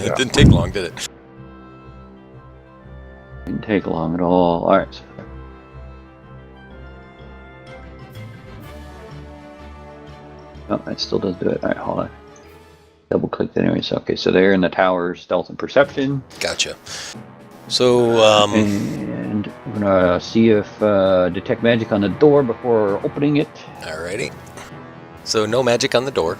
It didn't take long, did it? Didn't take long at all. All right. Oh, that still does do it. All right, hold on. Double click that anyway. So, okay, so they're in the tower, stealth and perception. Gotcha. So, and we're gonna see if detect magic on the door before opening it. Alrighty. So no magic on the door.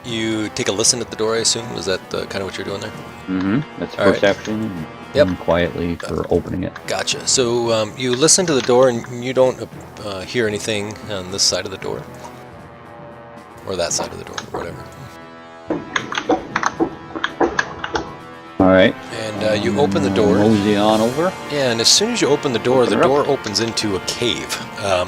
You take a listen at the door, I assume. Is that kind of what you're doing there? Mm-hmm. That's All perception. Right. And quietly for opening it. Gotcha. So you listen to the door, and you don't hear anything on this side of the door, or that side of the door, whatever. All right. And you open the door. Mosey on over. Yeah, and as soon as you open the door opens into a cave.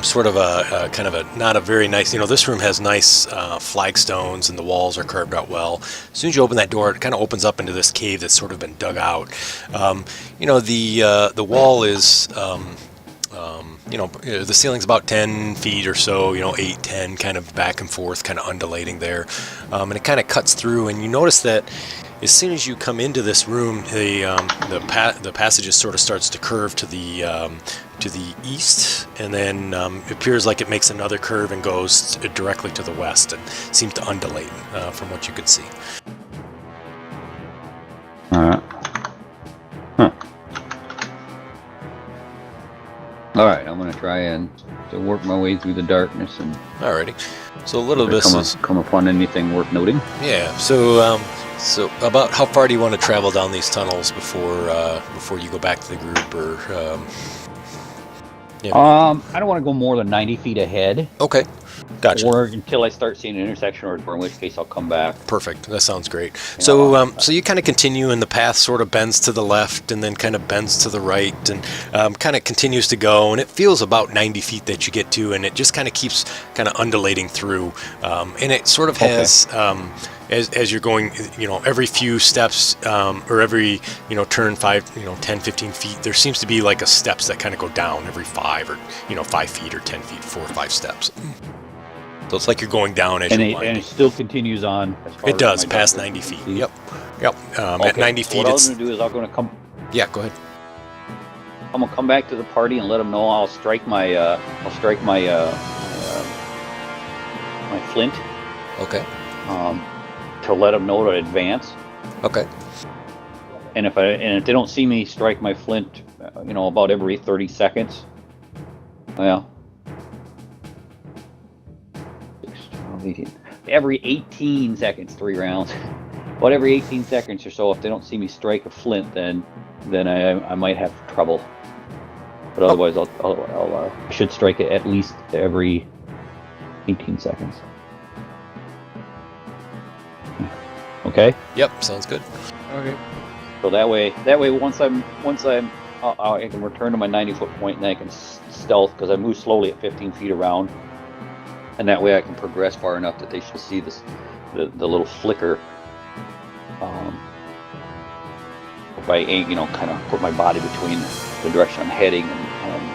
Sort of a kind of a, not a very nice, this room has nice flagstones and the walls are carved out well. As soon as you open that door, it kind of opens up into this cave that's sort of been dug out. The wall is, the ceiling's about 10 feet or so, 8, 10, kind of back and forth, kind of undulating there. And it kind of cuts through, and you notice that as soon as you come into this room, the passage just sort of starts to curve to the east, and then it appears like it makes another curve and goes directly to the west, and seems to undulate from what you could see. All right, I'm gonna try and work my way through the darkness and. Alrighty. So a little bit come upon anything worth noting. Yeah. So about how far do you want to travel down these tunnels before you go back to the group, or? I don't want to go more than 90 feet ahead. Okay. Gotcha. Or until I start seeing an intersection, or in which case I'll come back. Perfect. That sounds great. So you kind of continue, and the path sort of bends to the left, and then kind of bends to the right, and kind of continues to go, and it feels about 90 feet that you get to, and it just kind of keeps kind of undulating through, and it sort of has. As you're going, every few steps, or every, turn 5, 10, 15 feet, there seems to be like a steps that kind of go down every 5 or, 5 feet or 10 feet, 4 or 5 steps. So it's like you're going down as you're winding. And it still continues on. As far it does, as past 90 feet. Yep. At 90 feet, what I'm going to do is I'm going to come. Yeah, go ahead. I'm going to come back to the party and let them know I'll strike my my flint. Okay. To let them know to advance. Okay. And if they don't see me strike my flint, about every 30 seconds. Well, 6, 12, 18. Every 18 seconds, 3 rounds. About every 18 seconds or so, if they don't see me strike a flint, then I might have trouble. But otherwise, I should strike it at least every 18 seconds. Okay. Yep. Sounds good. Okay. So that way, once I can return to my 90-foot point, and then I can stealth, because I move slowly at 15 feet around, and that way I can progress far enough that they should see the little flicker. If I kind of put my body between the direction I'm heading and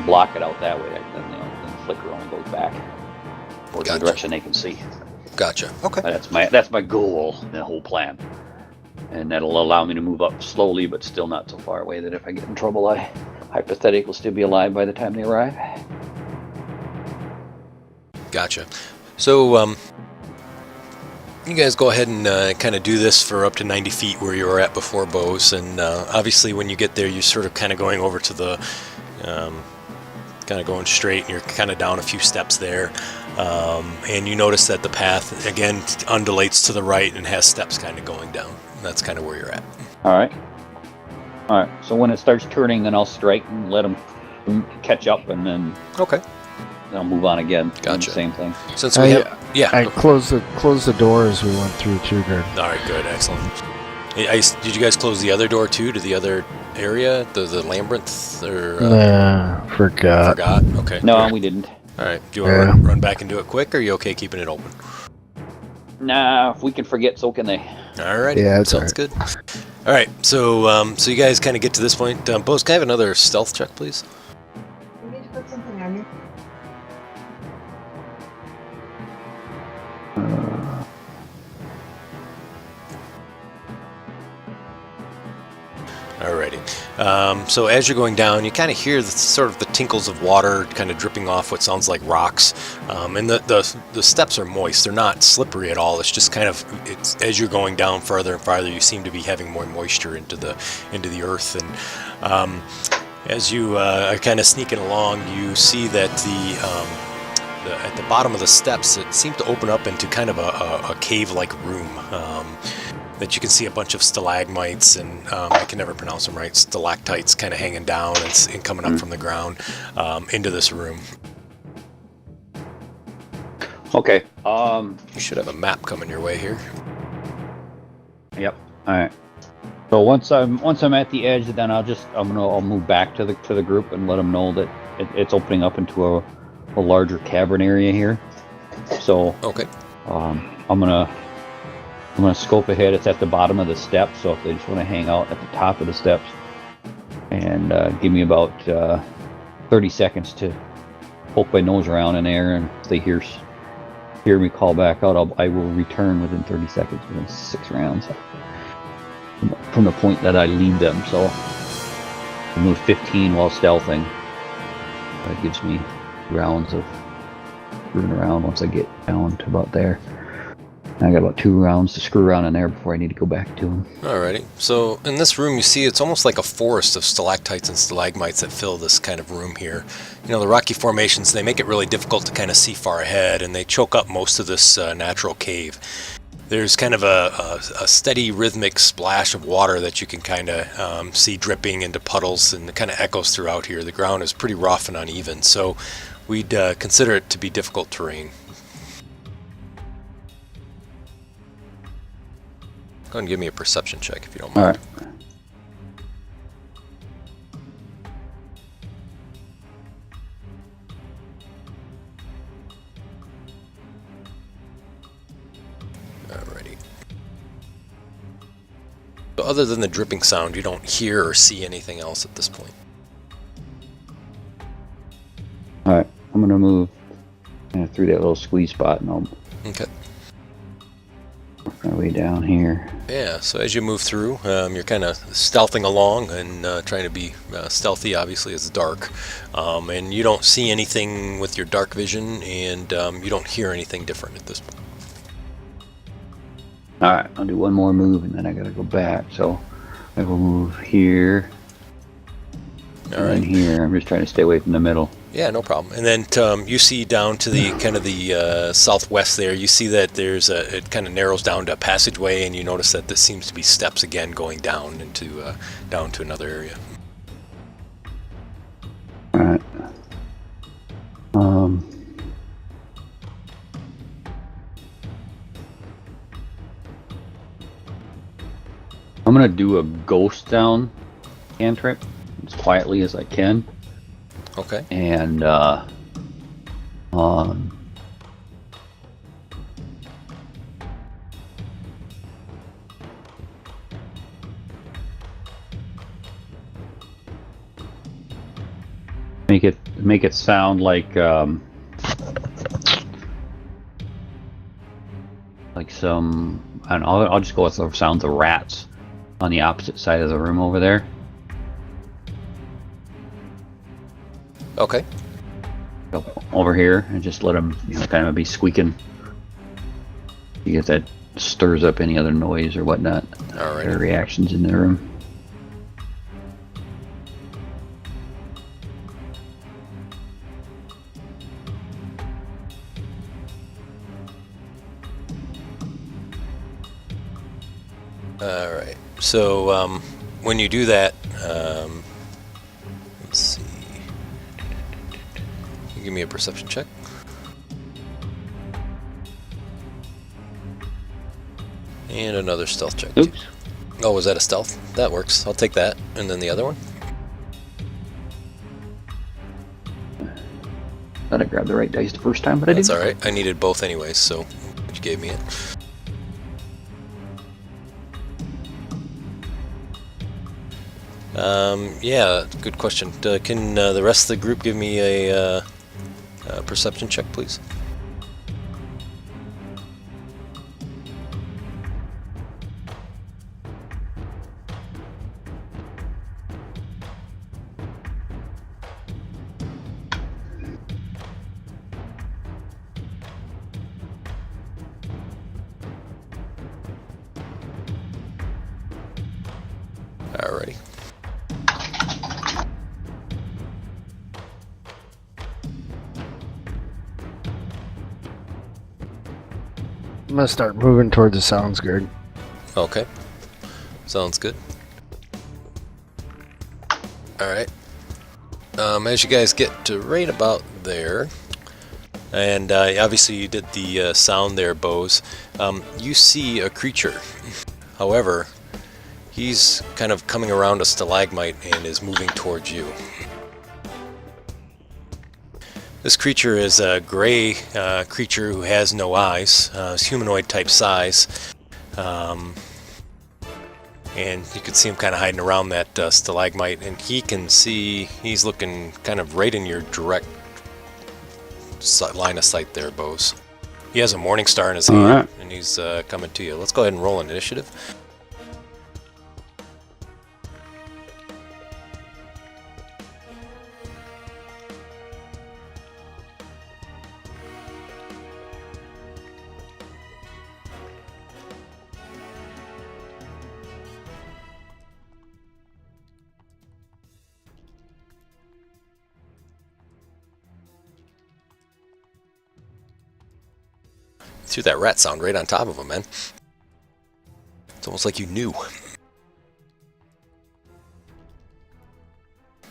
block it out that way, then the flicker only goes back towards the direction they can see. Gotcha. Okay. That's my goal, the whole plan. And that'll allow me to move up slowly, but still not so far away that if I get in trouble, I hypothetically will still be alive by the time they arrive. Gotcha. So, you guys go ahead and kind of do this for up to 90 feet where you were at before, Bose. And obviously when you get there, you're sort of kind of going over to the, kind of going straight, and you're kind of down a few steps there. And you notice that the path, again, undulates to the right and has steps kind of going down. That's kind of where you're at. All right. So when it starts turning, then I'll strike and let them catch up, and then okay, then I'll move on again. Gotcha. Same thing. Since we I closed the door as we went through too, Greg. All right, good, excellent. Did you guys close the other door too, to the other area, the labyrinth, or? Nah, forgot. Okay. No, we didn't. All right. Do you want to run back and do it quick, or are you okay keeping it open? Nah, if we can forget, so can they. All right. Yeah, sounds good. All right. So you guys kind of get to this point. Bose, can I have another stealth check, please? You need to put something on you. Alrighty. So as you're going down, you kind of hear sort of the tinkles of water kind of dripping off what sounds like rocks. And the steps are moist. They're not slippery at all. It's just kind of, it's as you're going down farther and farther, you seem to be having more moisture into the earth. And as you are kind of sneaking along, you see that at the bottom of the steps, it seems to open up into kind of a cave-like room. That you can see a bunch of stalagmites and I can never pronounce them right, stalactites kind of hanging down and coming up from the ground into this room. Okay. You should have a map coming your way here. Yep. All right. So once I'm at the edge, then I'll move back to the group and let them know that it's opening up into a larger cavern area here. So okay. I'm gonna scope ahead. It's at the bottom of the steps, so if they just want to hang out at the top of the steps, and give me about 30 seconds to poke my nose around in there, and if they hear me call back out, I will return within 30 seconds, within 6 rounds from the point that I lead them. So I move 15 while stealthing. That gives me rounds of screwing around once I get down to about there. I got about 2 rounds to screw around in there before I need to go back to them. Alrighty. So in this room, you see it's almost like a forest of stalactites and stalagmites that fill this kind of room here. You know, the rocky formations, they make it really difficult to kind of see far ahead, and they choke up most of this natural cave. There's kind of a steady rhythmic splash of water that you can kind of see dripping into puddles, and it kind of echoes throughout here. The ground is pretty rough and uneven, so we'd consider it to be difficult terrain. Go ahead and give me a perception check if you don't mind. All right. Alrighty. So other than the dripping sound, you don't hear or see anything else at this point. All right. I'm gonna move through that little squeeze spot, and I'll Okay. work my way down here. Yeah, so as you move through, you're kind of stealthing along and trying to be stealthy, obviously, as it's dark. And you don't see anything with your dark vision, and you don't hear anything different at this point. All right, I'll do one more move, and then I gotta go back. So I will move here, and then here. I'm just trying to stay away from the middle. Yeah, no problem. And then you see down to the kind of the southwest there, you see that it kind of narrows down to a passageway, and you notice that this seems to be steps again going down into down to another area. All right. I'm gonna do a ghost down cantrip as quietly as I can. Okay. And make it sound like some, I don't know, I'll just go with the sounds of rats on the opposite side of the room over there. Okay. Over here, and just let them, kind of be squeaking. You get that stirs up any other noise or whatnot. All right. Their reactions in the room. All right. So when you do that, let's see. Give me a perception check. And another stealth check. Oops. Oh, was that a stealth? That works. I'll take that. And then the other one? Thought I grabbed the right dice the first time, but I That's didn't. alright. I needed both anyways, so you gave me it. Yeah, good question. Can the rest of the group give me a perception check, please? Alrighty. I'm gonna start moving towards the sounds grid. Okay. Sounds good. Alright. As you guys get to right about there, and obviously you did the sound there, Bose, you see a creature. However, he's kind of coming around a stalagmite and is moving towards you. This creature is a gray creature who has no eyes. It's humanoid type size. And you can see him kind of hiding around that stalagmite, and he can see, he's looking kind of right in your direct line of sight there, Bose. He has a morning star in his hand, right. and he's coming to you. Let's go ahead and roll an initiative. Threw that rat sound right on top of him, man. It's almost like you knew.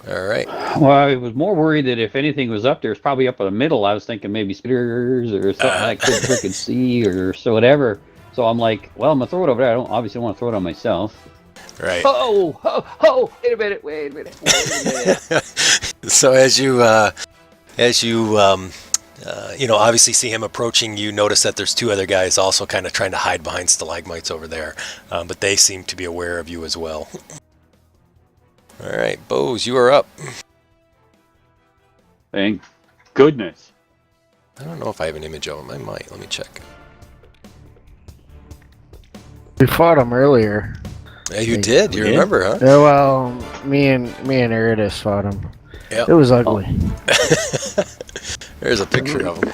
Alright. Well, I was more worried that if anything was up there, it's probably up in the middle. I was thinking maybe spitters or something I couldn't freaking see or so whatever. So I'm like, well, I'm gonna throw it over there. I don't obviously want to throw it on myself. Right. Oh, wait a minute. So as you obviously see him approaching, you notice that there's two other guys also kind of trying to hide behind stalagmites over there, but they seem to be aware of you as well. All right, Bose, you are up. Thank goodness. I don't know if I have an image of him. I might. Let me check. We fought him earlier. Yeah, you did. You did? remember, huh? Yeah, well, me and Eridus fought him. Yep. It was ugly. There's a picture of him.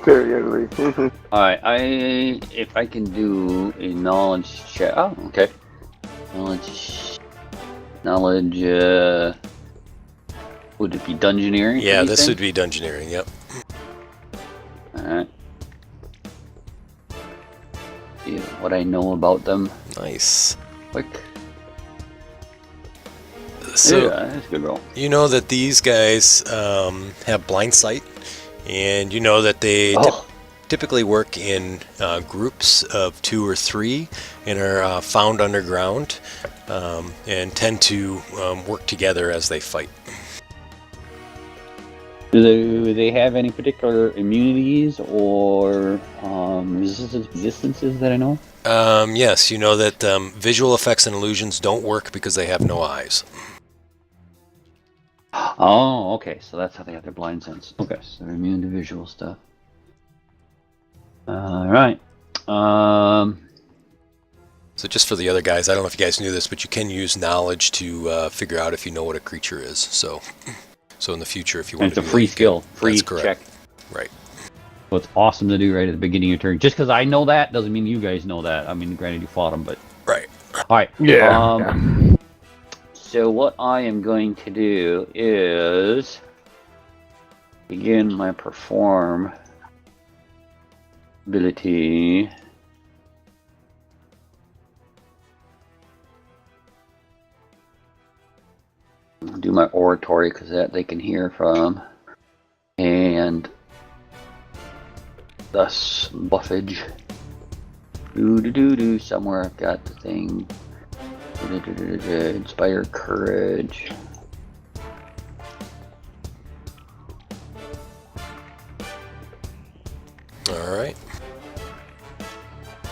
Very ugly. All right, if I can do a knowledge check. Oh, okay. Knowledge. Would it be dungeoneering? Yeah, this would be dungeoneering. Yep. All right. See what I know about them. Nice. Quick. So yeah, that's a good roll. you know that these guys have blind sight, and you know that they typically work in groups of 2 or 3 and are found underground and tend to work together as they fight. Do they have any particular immunities or resistances that I know? Yes, you know that visual effects and illusions don't work because they have no eyes. Oh, okay. So that's how they have their blind sense. Okay, so they're immune to visual stuff. All right. So just for the other guys, I don't know if you guys knew this, but you can use knowledge to figure out if you know what a creature is. So in the future, if you want And to it's a do free that, skill, free that's correct. check. Right. So it's awesome to do right at the beginning of your turn. Just because I know that doesn't mean you guys know that. I mean, granted, you fought them, but Right. all right. Yeah. So what I am going to do is begin my perform ability. Do my oratory because that they can hear from, and thus buffage. Do somewhere I've got the thing. Inspire courage. All right.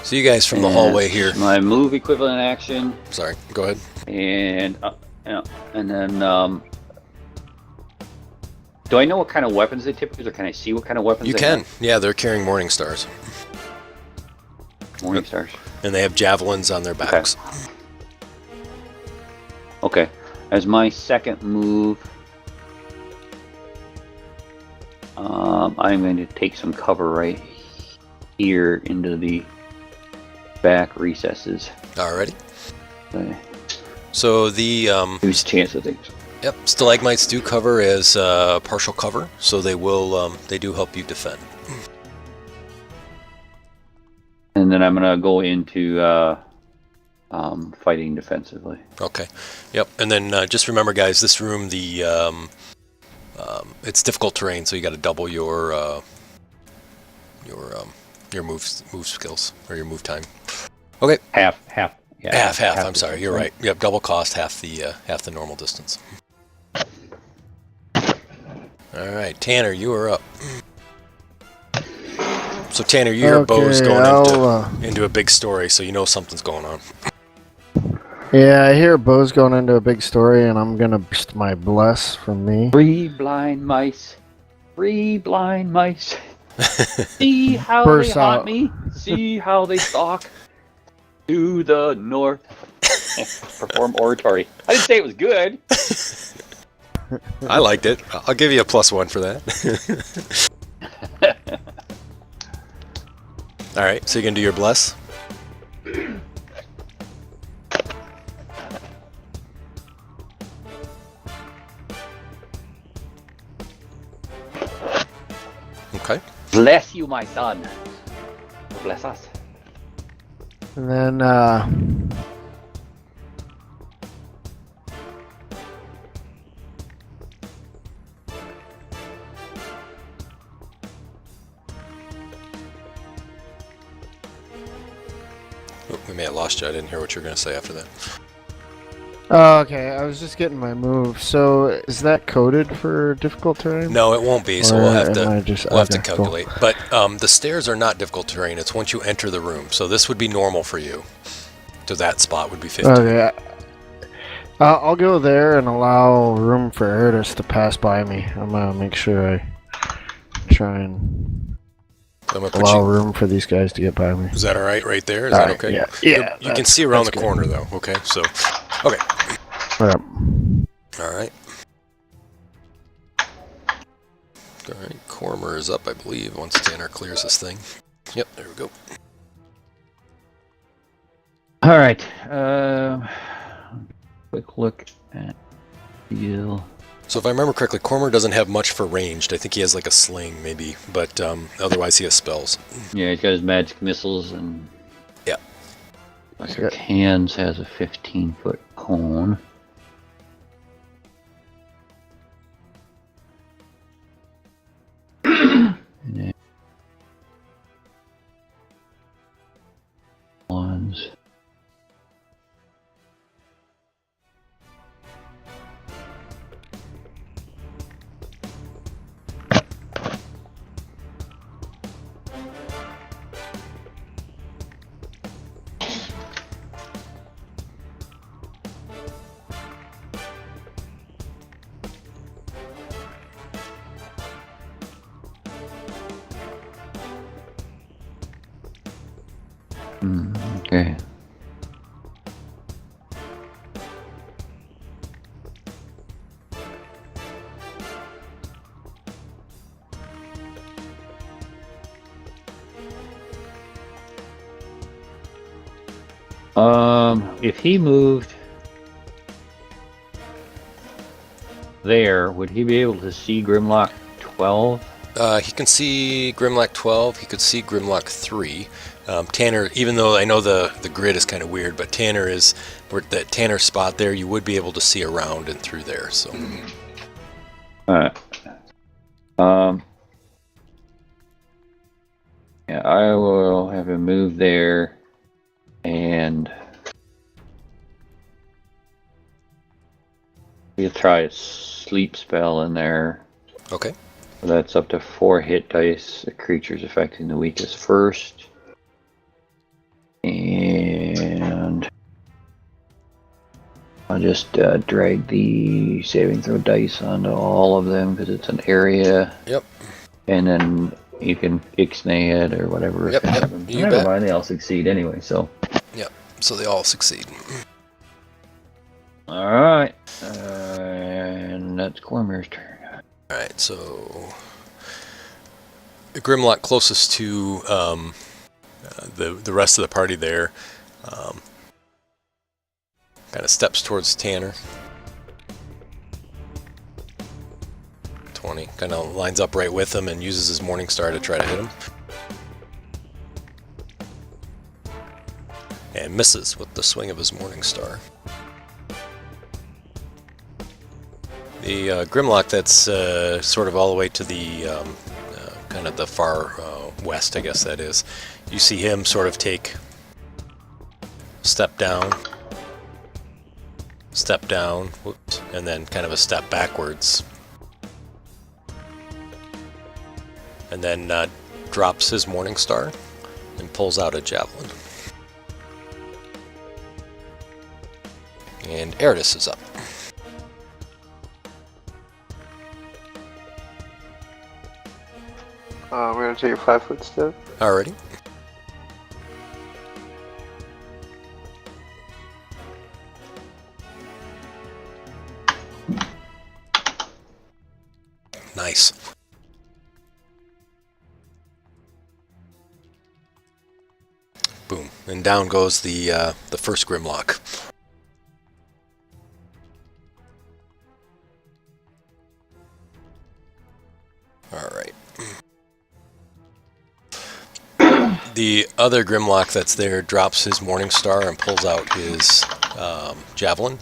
So you guys from the hallway here. My move equivalent action, Sorry, go ahead. and then do I know what kind of weapons they typically use, or can I see what kind of weapons You they can. have? Yeah, they're carrying morning stars, Morning stars. and they have javelins on their backs. Okay. As my second move, I'm going to take some cover right here into the back recesses. Alrighty. Okay. So the Whose chance of things? yep, stalagmites do cover as partial cover, so they will they do help you defend. And then I'm gonna go into fighting defensively. Okay. Yep. And then just remember, guys, this room it's difficult terrain, so you got to double your move skills or your move time. Okay. Half. Yeah, Half. I'm sorry, you're right. Yep, double cost, half the normal distance. All right, Tanner, you are up. So Tanner, you hear Bo's going into a big story, so you know something's going on. Yeah, I hear Bo's going into a big story, and I'm gonna burst my bless from me. 3 blind mice. 3 blind mice. See how Burst they haunt out. me. See how they stalk to the north. Perform oratory. I didn't say it was good. I liked it. I'll give you a +1 for that. All right, so you can do your bless. Okay. Bless you, my son. Bless us. And then, Oh, we may have lost you. I didn't hear what you were going to say after that. oh, okay, I was just getting my move. So, is that coded for difficult terrain? No, it won't be. So Or we'll have am I to just- we'll have to okay, cool. calculate. But the stairs are not difficult terrain. It's once you enter the room. So this would be normal for you. So that spot would be 50. Okay. I'll go there and allow room for Erdis to pass by me. I'm gonna make sure I try and I'm gonna put allow you. room for these guys to get by me. Is that all right? Right there. Is All that right, okay? yeah, You can that's- see around the that's good. corner though. Okay. So. Okay. Yep. All right. All right. Cormer is up, I believe. Once Tanner clears this thing. Yep. There we go. All right. Quick look at deal. So if I remember correctly, Cormer doesn't have much for ranged. I think he has like a sling, maybe, but otherwise he has spells. Yeah, he's got his magic missiles and. Yeah. Like Hands has a 15-foot cone. Yeah. Ones. Okay. If he moved there, would he be able to see Grimlock 12? He can see Grimlock 12. He could see Grimlock 3. Tanner, even though I know the grid is kind of weird, but Tanner is that Tanner spot there. You would be able to see around and through there. So. Alright. Yeah, I will have him move there and we'll try a sleep spell in there. Okay. That's up to 4 hit dice. The creature's affecting the weakest first. And I'll just drag the saving throw dice onto all of them because it's an area. Yep. And then you can ixnay it or whatever. Yep, yep. You Never bet. mind, they all succeed anyway, so. Yep. So they all succeed. Alright. And that's Cormier's turn. All right. So the Grimlock closest to the rest of the party there. Kind of steps towards Tanner. 20. Kind of lines up right with him and uses his Morning Star to try to hit him. And misses with the swing of his Morning Star. The Grimlock that's sort of all the way to the kind of the far west, I guess that is. You see him sort of take step down, whoops, and then kind of a step backwards. And then drops his Morning Star and pulls out a javelin. And Eridus is up. We're gonna take a 5-foot step. Alrighty. Nice. Boom. And down goes the first Grimlock. Alright. The other Grimlock that's there drops his Morning Star and pulls out his javelin.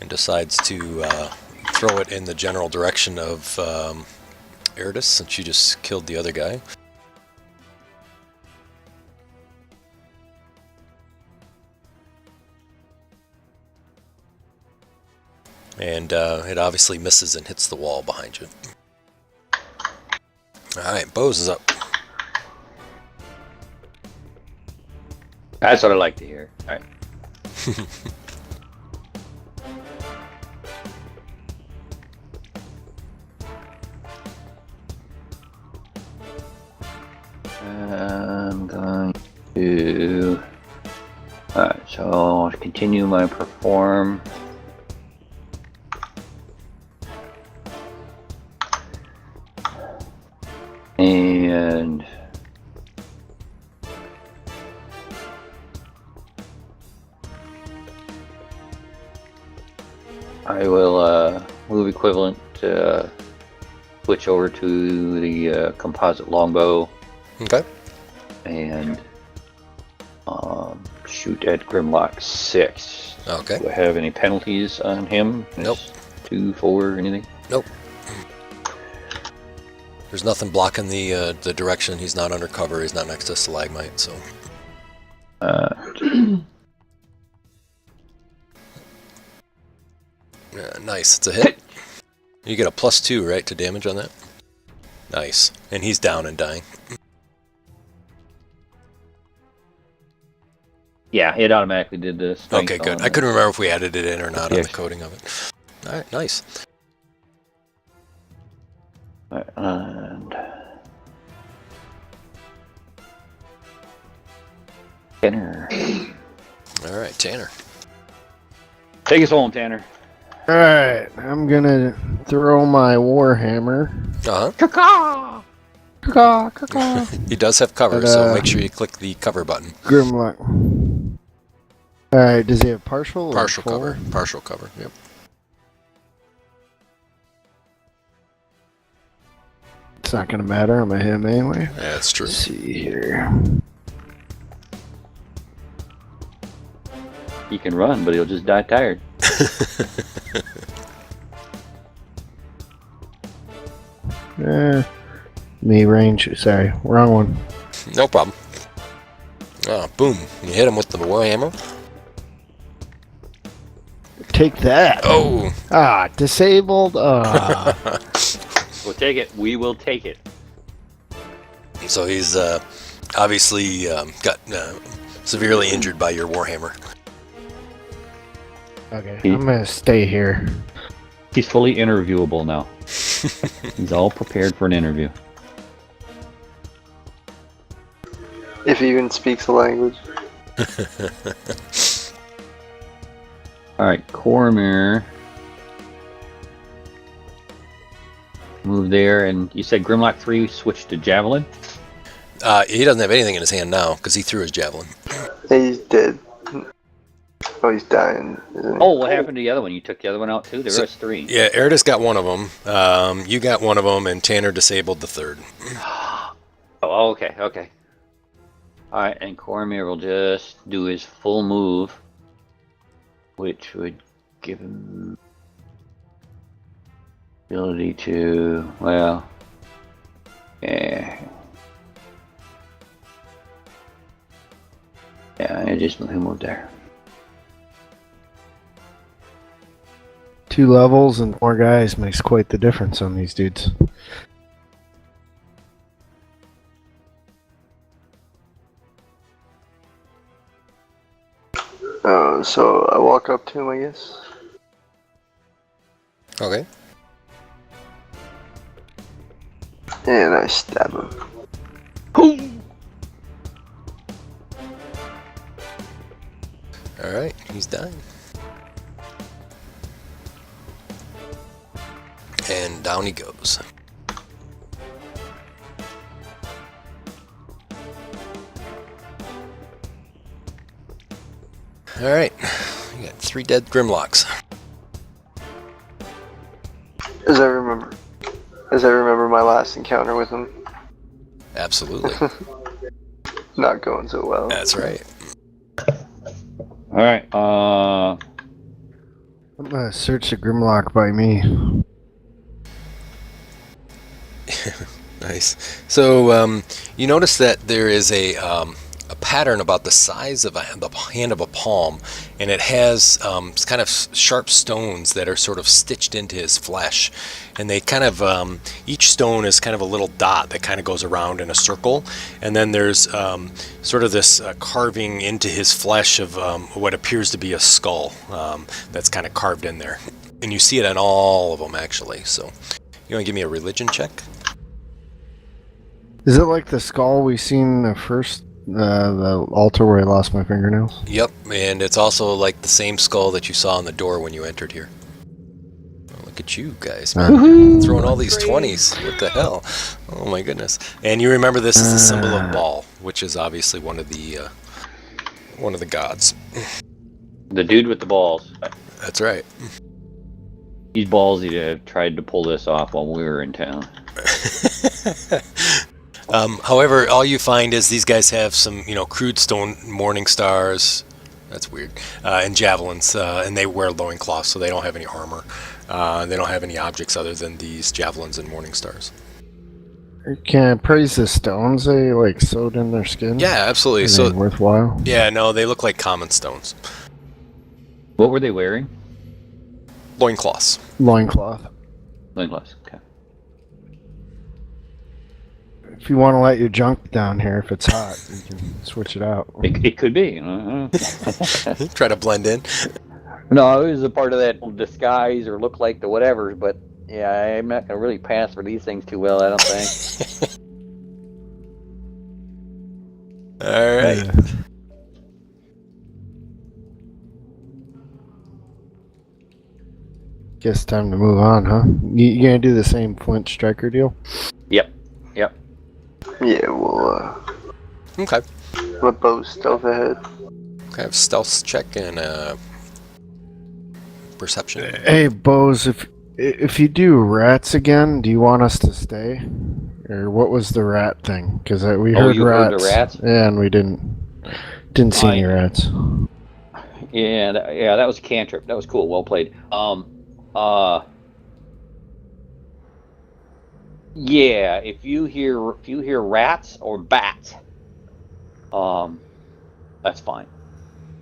And decides to throw it in the general direction of Eridus, since she just killed the other guy. And it obviously misses and hits the wall behind you. Alright, Bose is up. That's what I like to hear. All right. I'm going to... Alright, so I'll continue my perform. And... I will move equivalent, switch over to the composite longbow. Okay. And shoot at Grimlock 6. Okay. Do I have any penalties on him? Nope. 2, 4, anything? Nope. There's nothing blocking the direction. He's not under cover. He's not next to stalagmite, so. Nice. It's a hit. You get a +2, right, to damage on that? Nice. And he's down and dying. Yeah, it automatically did the strength. Okay, good. on I it. couldn't remember if we added it in or not on the Yes. coding of it. Alright, nice. Alright, and... Tanner. Alright, Tanner. Take us home, Tanner. Alright, I'm gonna throw my Warhammer. Uh-huh. Caw-caw! Caw, caw, caw. He does have cover, But, so make sure you click the cover button. Grimlock. Alright, does he have partial or Partial full? cover. Partial cover, yep. It's not gonna matter, I'm gonna hit him anyway. Yeah, that's true. Let's see here. He can run, but he'll just die tired. Me range, sorry, wrong one. No problem. Oh, boom. You hit him with the warhammer. Take that. Oh! Ah, disabled. We'll take it. We will take it. So he's obviously got severely injured by your warhammer. Okay, I'm gonna stay here. He's fully interviewable now. He's all prepared for an interview. If he even speaks the language. Alright, Cormier. Move there, and you said Grimlock 3 switched to Javelin? He doesn't have anything in his hand now because he threw his javelin. He's dead. Oh, he's dying, isn't he? Oh, what happened to the other one? You took the other one out too? There was 3. Yeah, Eridus got one of them. You got one of them, and Tanner disabled the third. Oh, okay. Alright, and Cormir will just do his full move, which would give him ability to, well, yeah. Yeah, I just moved there. 2 levels and 4 guys makes quite the difference on these dudes. So I walk up to him, I guess. Okay. And I stab him. All right, he's dying. And down he goes. All right, you got 3 dead Grimlocks. As I remember my last encounter with him. Absolutely. Not going so well. That's right. Alright, I'm gonna search the Grimlock by me. Nice. So you notice that there is a pattern about the size of the hand of a palm, and it has kind of sharp stones that are sort of stitched into his flesh, and they kind of each stone is kind of a little dot that kind of goes around in a circle, and then there's sort of this carving into his flesh of what appears to be a skull that's kind of carved in there, and you see it on all of them actually. So you want to give me a religion check? Is it like the skull we seen the first, the altar where I lost my fingernails? Yep, and it's also like the same skull that you saw on the door when you entered here. Oh, look at you guys, man. Throwing all these 20s. What the hell? Oh my goodness. And you remember this is the symbol of Baal, which is obviously one of the gods. the dude with the balls. That's right. He's ballsy to have tried to pull this off while we were in town. However, all you find is these guys have some, crude stone morning stars. That's weird. And javelins, and they wear loincloths, so they don't have any armor. They don't have any objects other than these javelins and morning stars. Can I praise the stones they like sewed in their skin? Yeah, absolutely. Are So they worthwhile? yeah, no, they look like common stones. What were they wearing? Loincloths. Loincloth. Loincloths. Okay. If you want to let your junk down here, if it's hot, you can switch it out. It could be. Try to blend in. No, it was a part of that disguise or look like the whatever, but yeah, I'm not going to really pass for these things too well, I don't think. All right. Yeah. Guess time to move on, huh? You gonna do the same Flint Striker deal? Yep. Yeah, well, Okay. my bow's stealth ahead. I have stealth check and perception. Hey, Bose, if you do rats again, do you want us to stay, or what was the rat thing? Because we heard you rats. heard the rats? Yeah, and we didn't see any rats. Yeah, that was a cantrip. That was cool. Well played. Yeah, if you hear rats or bats, that's fine.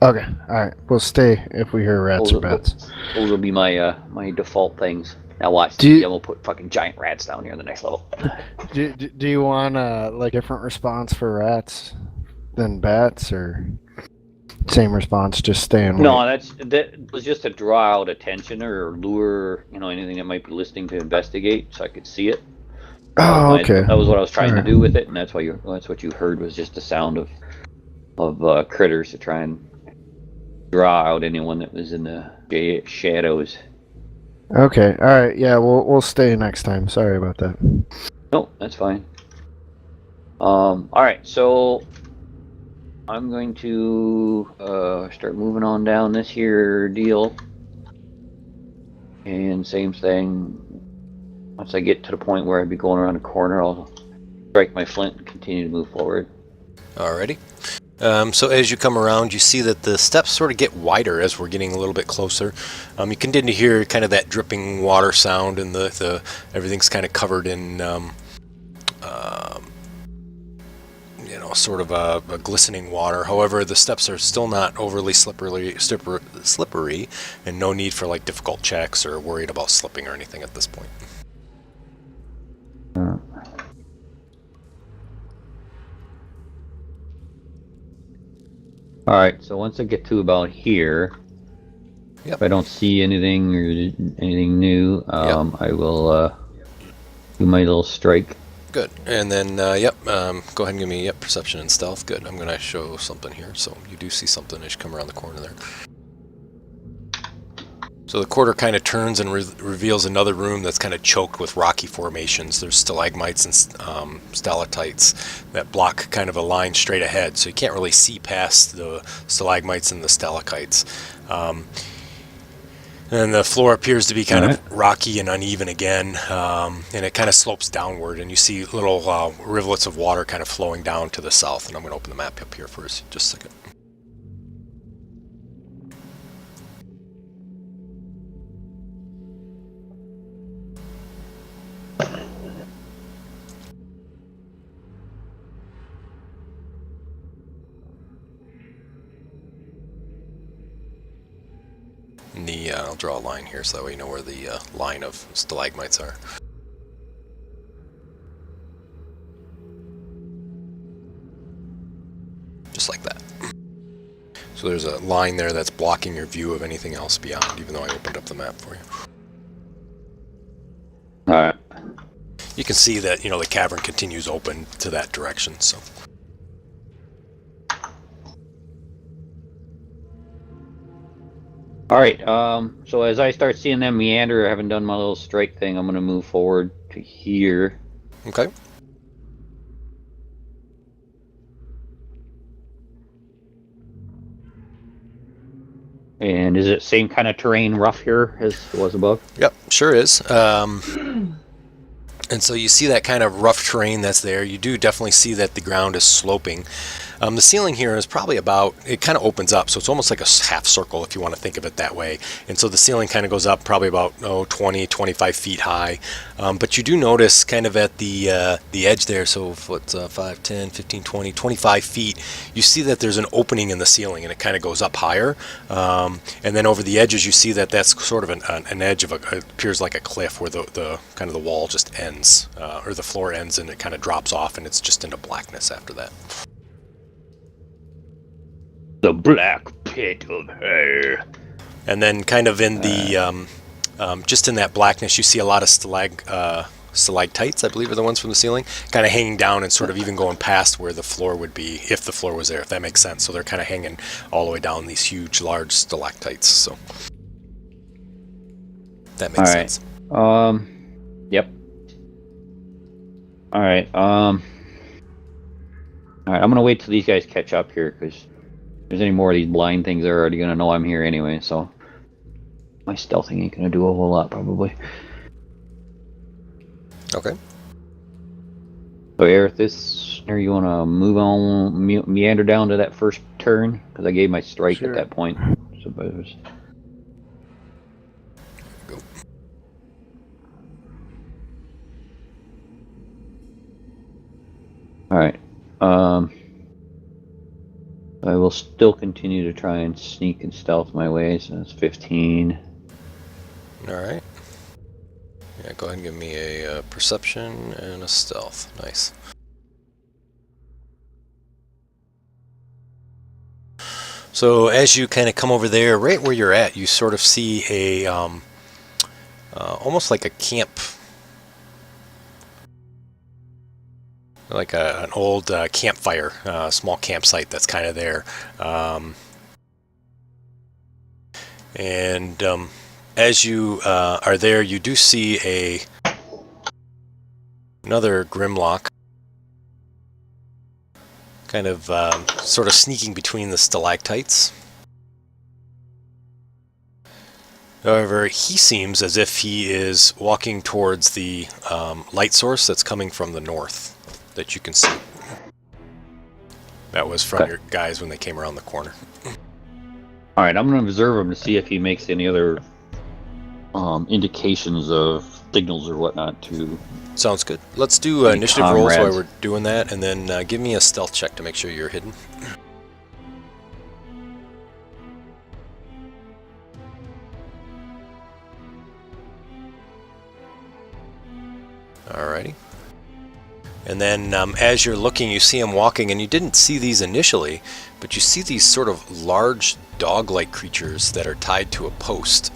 Okay, all right, we'll stay if we hear rats or bats. Those will be my my default things. Now watch. We'll put fucking giant rats down here in the next level. Do you want like different response for rats than bats, or same response, just staying? No, that was just to draw out attention or lure, anything that might be listening to investigate, so I could see it. Oh, okay. That was what I was trying to do with it, and that's what you heard was just the sound of critters to try and draw out anyone that was in the shadows. Okay, all right, yeah, we'll stay next time. Sorry about that. No, that's fine. All right, so I'm going to start moving on down this here deal. And same thing. Once I get to the point where I'd be going around the corner, I'll strike my flint and continue to move forward. Alrighty. So as you come around, you see that the steps sort of get wider as we're getting a little bit closer. You continue to hear kind of that dripping water sound, and the everything's kind of covered in, you know, sort of a glistening water. However, the steps are still not overly slippery, and no need for like difficult checks or worried about slipping or anything at this point. All right, so once I get to about here, Yep. if I don't see anything or anything new, I will do my little strike. Good. And then, go ahead and give me, perception and stealth. Good. I'm going to show something here. So you do see something as you come around the corner there. So the quarter kind of turns and reveals another room that's kind of choked with rocky formations. There's stalagmites and stalactites that block kind of a line straight ahead. So you can't really see past the stalagmites and the stalactites. And the floor appears to be kind of rocky and uneven again, and it kind of slopes downward, and you see little rivulets of water kind of flowing down to the south. And I'm going to open the map up here for just a second. And I'll draw a line here so that way you know where the line of stalagmites are. Just like that. So there's a line there that's blocking your view of anything else beyond, even though I opened up the map for you. Alright. You can see that, you know, the cavern continues open to that direction, so. Alright, so as I start seeing them meander, I haven't done my little strike thing, I'm going to move forward to here. Okay. And is it same kind of terrain rough here as it was above? Yep, sure is. And so you see that kind of rough terrain that's there. You do definitely see that the ground is sloping. The ceiling here is probably about, it kind of opens up, so it's almost like a half circle if you want to think of it that way. And so the ceiling kind of goes up probably about 20, 25 feet high. But you do notice kind of at the edge there, so what's 5, 10, 15, 20, 25 feet, you see that there's an opening in the ceiling and it kind of goes up higher. And then over the edges you see that that's sort of an edge of it appears like a cliff where the kind of the wall just ends, or the floor ends, and it kind of drops off and it's just into blackness after that. The black pit of hell. And then kind of in the, just in that blackness, you see a lot of stalactites, I believe are the ones from the ceiling, kind of hanging down and sort of even going past where the floor would be, if the floor was there, if that makes sense. So they're kind of hanging all the way down these huge, large stalactites. So that makes sense. Yep. Alright, I'm gonna wait till these guys catch up here, because if there's any more of these blind things, they're already gonna know I'm here anyway, so my stealthing ain't gonna do a whole lot, probably. Okay. So Aerith, or you wanna move on, meander down to that first turn? Because I gave my strike Sure. at that point, suppose. Go. Alright, I will still continue to try and sneak and stealth my way, so that's 15. All right. Yeah, go ahead and give me a perception and a stealth. Nice. So as you kind of come over there, right where you're at, you sort of see a almost like a camp, like an old campfire, small campsite that's kind of there. And as you are there, you do see another Grimlock kind of sort of sneaking between the stalactites. However, he seems as if he is walking towards the light source that's coming from the north that you can see. That was from your guys when they came around the corner. All right, I'm going to observe him to see if he makes any other indications of signals or whatnot to... Sounds good. Let's do Any initiative rolls while comrades? we're doing that, and then give me a stealth check to make sure you're hidden. Alrighty. And then as you're looking, you see him walking, and you didn't see these initially, but you see these sort of large dog-like creatures that are tied to a post.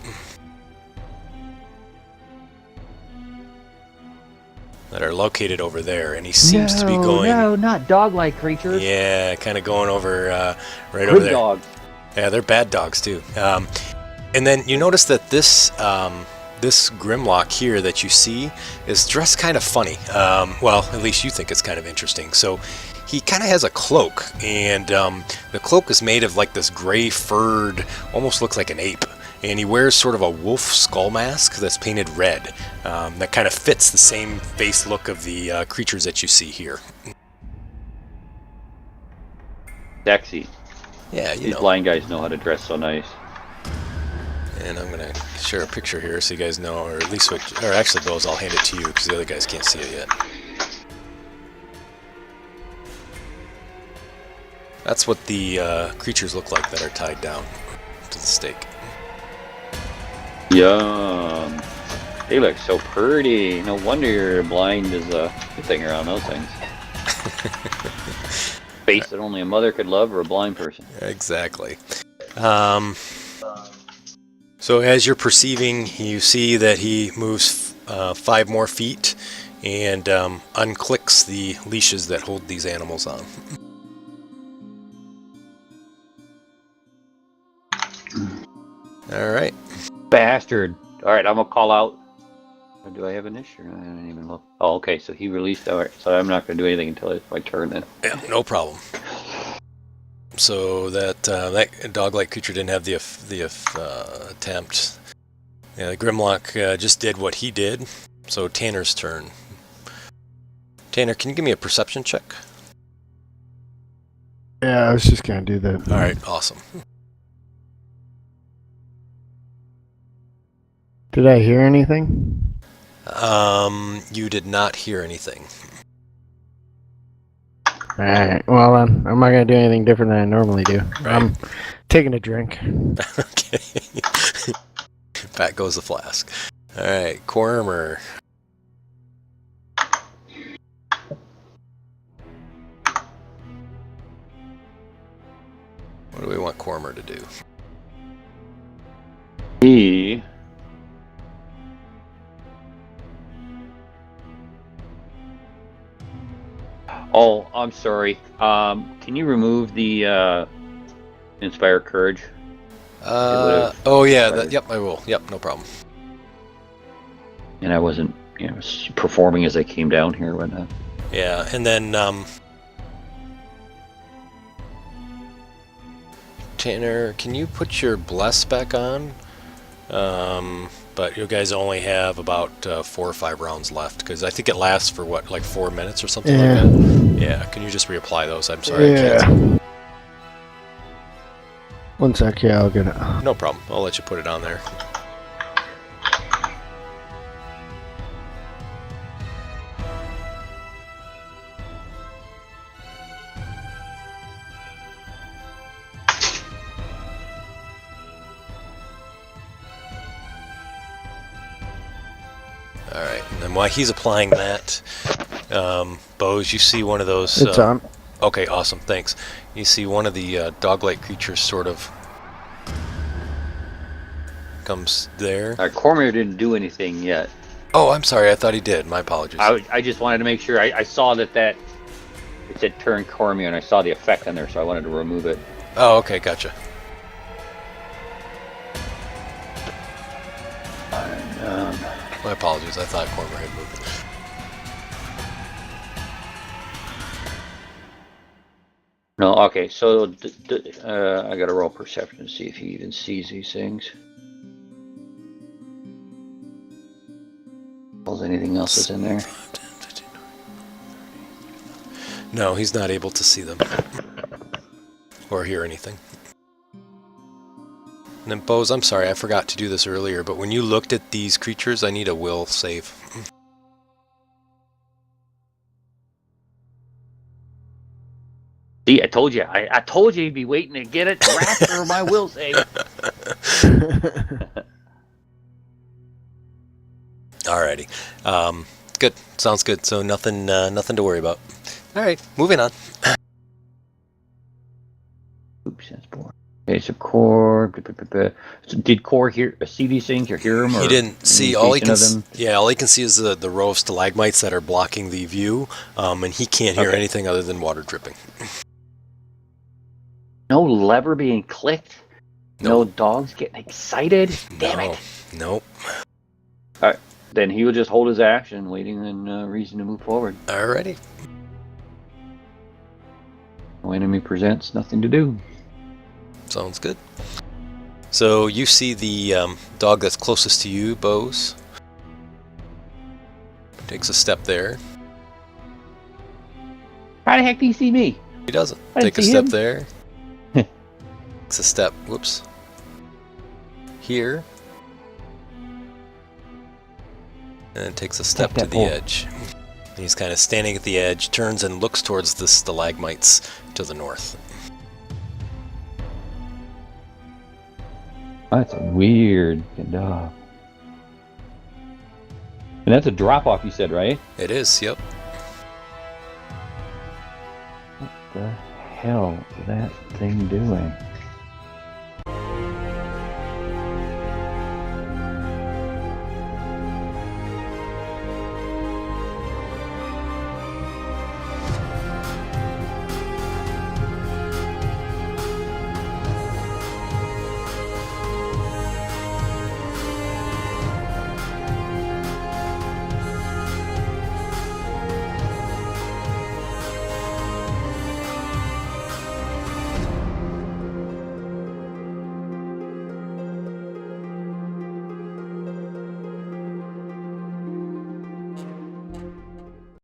That are located over there, and he seems to be going... No, not dog-like creatures. Yeah, kind of going over right Good over there. dog. Yeah, they're bad dogs too. And then you notice that this this Grimlock here that you see is dressed kind of funny. Well, at least you think it's kind of interesting. So he kind of has a cloak, and the cloak is made of like this gray furred, almost looks like an ape. And he wears sort of a wolf skull mask that's painted red. That kind of fits the same face look of the creatures that you see here. Sexy. Yeah, you These know. blind guys know how to dress so nice. And I'm going to share a picture here so you guys know, or at least what, or actually, Bose, I'll hand it to you because the other guys can't see it yet. That's what the creatures look like that are tied down to the stake. Yum. They look so pretty. No wonder you're blind as a thing around those things. Face that only a mother could love or a blind person. Exactly. So as you're perceiving, you see that he moves 5 more feet and unclicks the leashes that hold these animals on. All right. Bastard. Alright, I'm gonna call out. Do I have an issue? I didn't even look. Oh, okay, so he released. Alright, so I'm not gonna do anything until it's my turn then. Yeah, no problem. So that that dog-like creature didn't have the attempt. Yeah, the Grimlock just did what he did. So Tanner's turn. Tanner, can you give me a perception check? Yeah, I was just gonna do that. All right, awesome. Did I hear anything? You did not hear anything. Alright, well then, I'm not gonna do anything different than I normally do. Right. I'm taking a drink. Okay. Back goes the flask. All right, Cormer. What do we want Cormer to do? He... Oh, I'm sorry. Can you remove the Inspire Courage? Oh yeah, yep, I will. Yep, no problem. And I wasn't, performing as I came down here when. Yeah, and then Tanner, can you put your bless back on? But you guys only have about 4 or 5 rounds left because I think it lasts for what, like 4 minutes or something like that. Yeah, can you just reapply those? I'm sorry. I can't. One sec, yeah, I'll get it. No problem. I'll let you put it on there. All right, and then while he's applying that, Bose, you see one of those. It's on. Okay, awesome, thanks. You see one of the dog-like creatures sort of comes there. Cormier didn't do anything yet. Oh, I'm sorry, I thought he did. My apologies. I just wanted to make sure. I saw that it said turn Cormier, and I saw the effect on there, so I wanted to remove it. Oh, okay, gotcha. And, My apologies, I thought Cormer had moved it. No, okay, so I gotta roll perception to see if he even sees these things. Is anything else that's in there? 5, 10, 15, 20, 30. No, he's not able to see them or hear anything. And then, Bose, I'm sorry, I forgot to do this earlier, but when you looked at these creatures, I need a will save. See, I told you. I told you he'd be waiting to get it right after my will save. Alrighty. Good. Sounds good. So nothing to worry about. Alright, moving on. Oops, that's boring. Okay, so Core. So did Core see these things or hear them? He or didn't see. All he indication can of them? all he can see is the row of stalagmites that are blocking the view, and he can't hear Okay. anything other than water dripping. No lever being clicked? No dogs getting excited? Damn it. Nope. Then he will just hold his action, waiting and reason to move forward. Alrighty. No enemy presents, nothing to do. Sounds good. So you see the dog that's closest to you, Bose. Takes a step there. How the heck do you see me? He doesn't. I didn't Take a see step him. there. Takes a step. Whoops. Here. And takes a step to that the pole. edge. And he's kind of standing at the edge, turns and looks towards the stalagmites to the north. That's a weird dog. And that's a drop off, you said, right? It is, yep. What the hell is that thing doing?